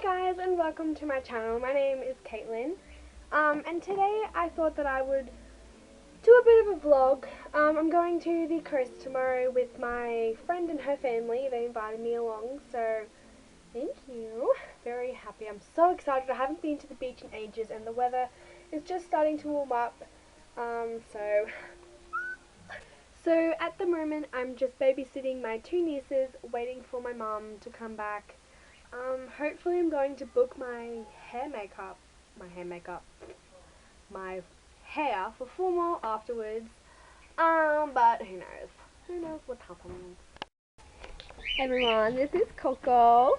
Hi guys and welcome to my channel. My name is Katlynn and today I thought that I would do a bit of a vlog. I'm going to the coast tomorrow with my friend and her family. They invited me along, so thank you. Very happy. I'm so excited. I haven't been to the beach in ages and the weather is just starting to warm up. So at the moment I'm just babysitting my two nieces, waiting for my mum to come back. Hopefully I'm going to book my hair for formal afterwards. But who knows? Who knows what happens? Everyone, this is Coco.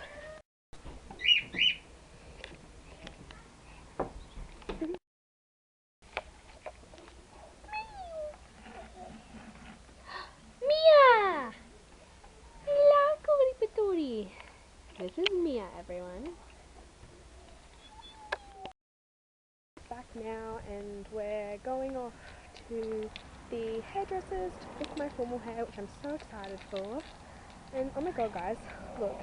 Mia! Hello, Cody Patootie. This is Mia, everyone. Back now, and we're going off to the hairdressers to book my formal hair, which I'm so excited for. And oh my god, guys, look.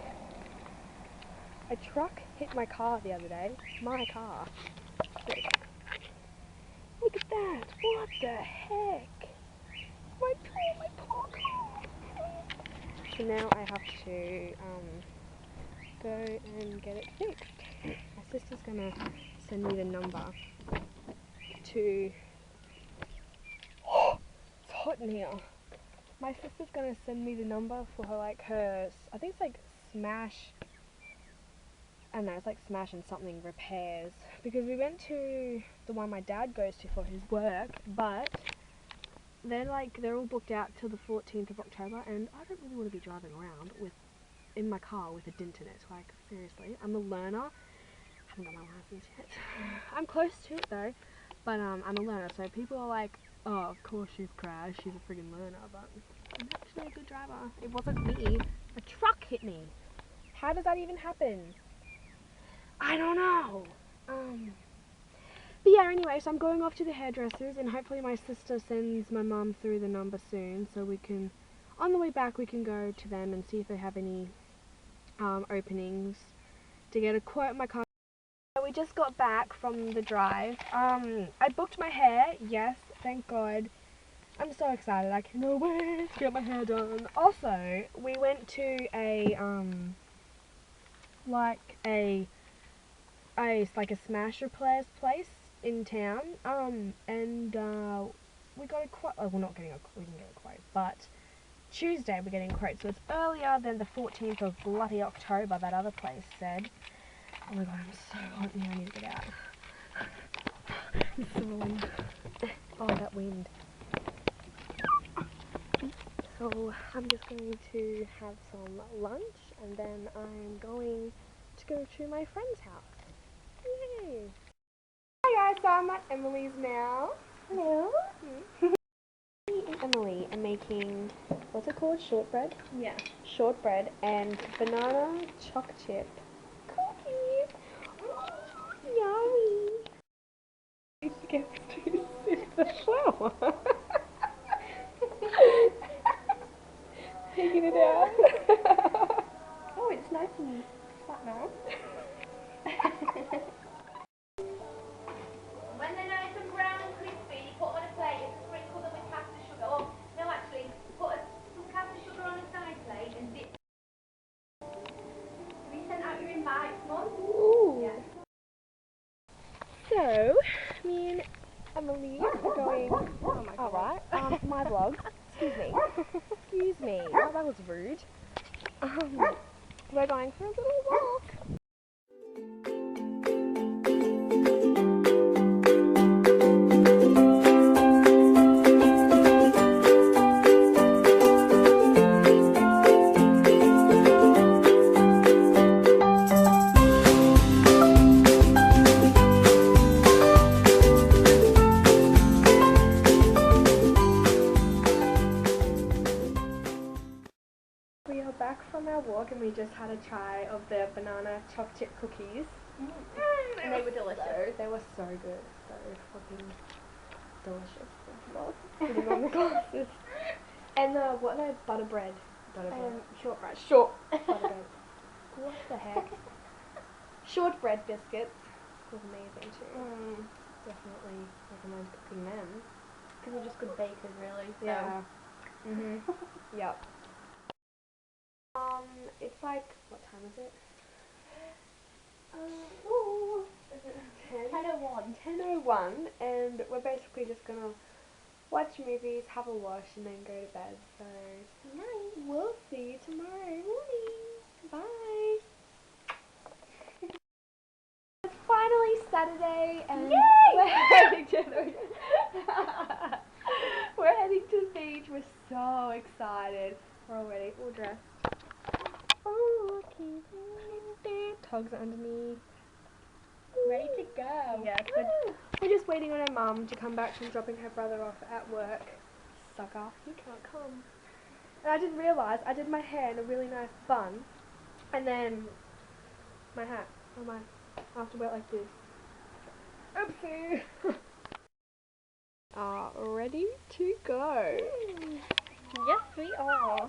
A truck hit my car the other day. My car. Look at that. What the heck? My poor car. So now I have to go and get it fixed. My sister's gonna send me the number to... It's hot in here. My sister's gonna send me the number for her, I think it's like Smash, I don't know, it's like Smash and something repairs, because we went to the one my dad goes to for his work, but they're all booked out till the 14th of October, and I don't really want to be driving around in my car with a dent in it. Like, seriously, I'm a learner. I haven't got my license yet. I'm close to it though, but I'm a learner, so people are like, oh, of course she's crashed, she's a friggin' learner, but I'm actually a good driver. It wasn't me. A truck hit me. How does that even happen? I don't know. But yeah, anyway, so I'm going off to the hairdressers, and hopefully my sister sends my mum through the number soon, so we can, on the way back, we can go to them and see if they have any openings to get a quote on my car. We just got back from the drive. I booked my hair, yes, thank God. I'm so excited, I cannot wait to get my hair done. Also, we went to a Smash repairs place in town, and we got a quote. Oh, we're not getting we didn't get a quote, but Tuesday we're getting a quote, so it's earlier than the 14th of bloody October that other place said. Oh my god, I'm so hot in here, I need to get out. It's swirling. Oh, that wind. So I'm just going to have some lunch, and then I'm going to go to my friend's house. Yay! Hi guys, so I'm at Emily's now. Hello. Me and Emily are making, what's it called? Shortbread? Yeah. Shortbread and banana choc chip cookies. Yummy. She gets to sip the flour. Taking it out. Oh, it's nice and flat now. When they're nice and brown and crispy, you put on a plate and sprinkle them with caster sugar. Oh, no, actually, put some caster sugar on a side plate and dip. Have you sent out your invites, Mum? Ooh. Yeah. So, me and Emily are going. Oh my god. Alright, my vlog. Excuse me. Excuse me. Oh, that was rude. We're going for a little walk. We are back from our walk, and we just had a try of the banana choc chip cookies. And they were delicious. They were so good. So fucking delicious. Putting on the glasses. And what are they? Butterbread. Shortbread. Butterbread. What the heck? Shortbread biscuits was amazing too. Definitely recommend cooking them. Because we're just good bakers, really. So. Yeah. Yep. It's like, what time is it? Is it 10:01. 10:01, and we're basically just gonna watch movies, have a wash, and then go to bed. So Nice. we'll see you tomorrow morning. Bye. It's finally Saturday, and we're heading to the we're heading to the beach. We're so excited. We're all ready, all dressed. Oh, okay. Togs are underneath. Ready to go. Yeah, we're just waiting on our mum to come back from dropping her brother off at work. Sucker, he can't come. And I didn't realise I did my hair in a really nice bun, and then my hat. Oh my! I have to wear it like this. Oopsie. Are ready to go. Yes, we are.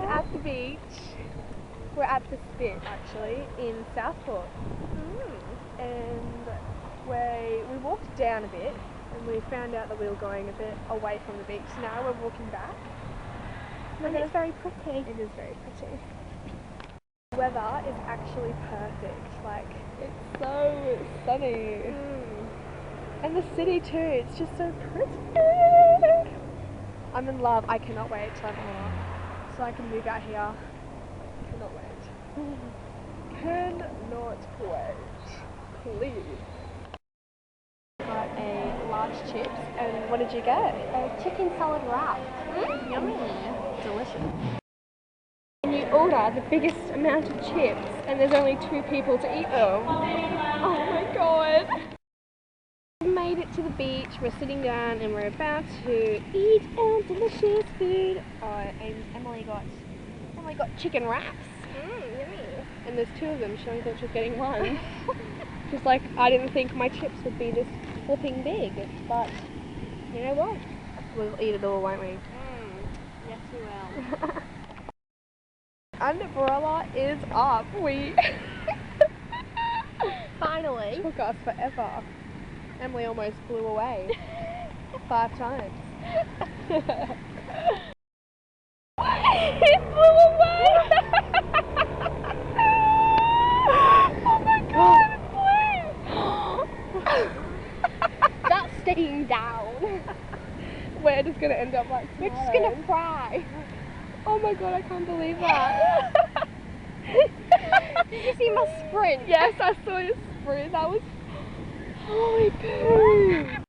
At the beach. We're at the Spit actually in Southport, and we walked down a bit, and we found out that we were going a bit away from the beach. Now we're walking back, And it's very pretty. It is very pretty. The weather is actually perfect. Like, it's so sunny, and the city too. It's just so pretty. I'm in love. I cannot wait till I'm older, so I can move out here. Cannot wait. Cannot wait. Please. Got a large chips, and what did you get? A chicken salad wrap. Yummy. Delicious. And you order the biggest amount of chips, and there's only 2 people to eat them. Oh my god. We made it to the beach. We're sitting down and we're about to eat our delicious food. And Emily got chicken wraps. Yummy. And there's 2 of them. She only thought she was getting one. Just like, I didn't think my chips would be this flipping big. But you know what? We'll eat it all, won't we? Yes, we will. Umbrella is up. We Finally. took us forever. Emily almost flew away 5 times. It flew away! Oh my god, it flew! That's staying down. We're just gonna end up like We're just tomorrow. gonna cry. Oh my god, I can't believe that. Did you see my sprint? Yes, I saw your sprint. That was holy poo.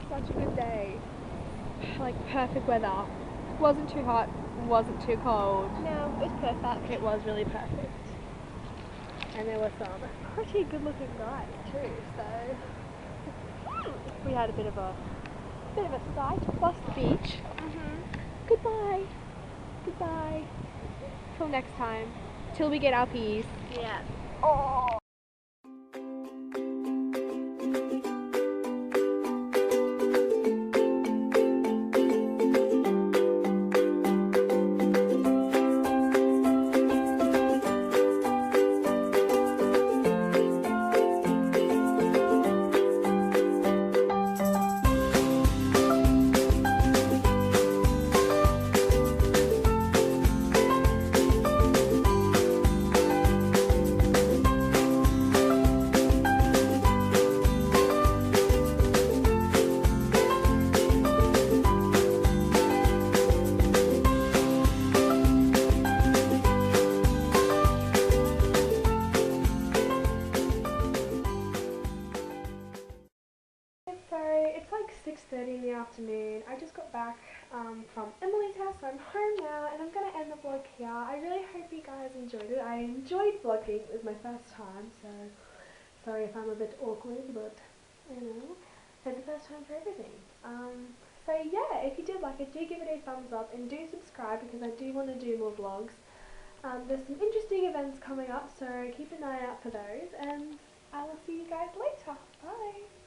such a good day. Like perfect weather. Wasn't too hot, wasn't too cold. No, it was perfect. It was really perfect. And there were some pretty good looking guys too, so we had a bit of a sight plus the beach. Goodbye. Goodbye. Till next time. Till we get our peas. Yeah. So it's like 6:30 in the afternoon. I just got back from Emily's house, so I'm home now and I'm going to end the vlog here. I really hope you guys enjoyed it. I enjoyed vlogging. It was my first time, so sorry if I'm a bit awkward, but you know, it's the first time for everything. So yeah, if you did like it, do give it a thumbs up and do subscribe because I do want to do more vlogs. There's some interesting events coming up, so keep an eye out for those, and I will see you guys later. Bye!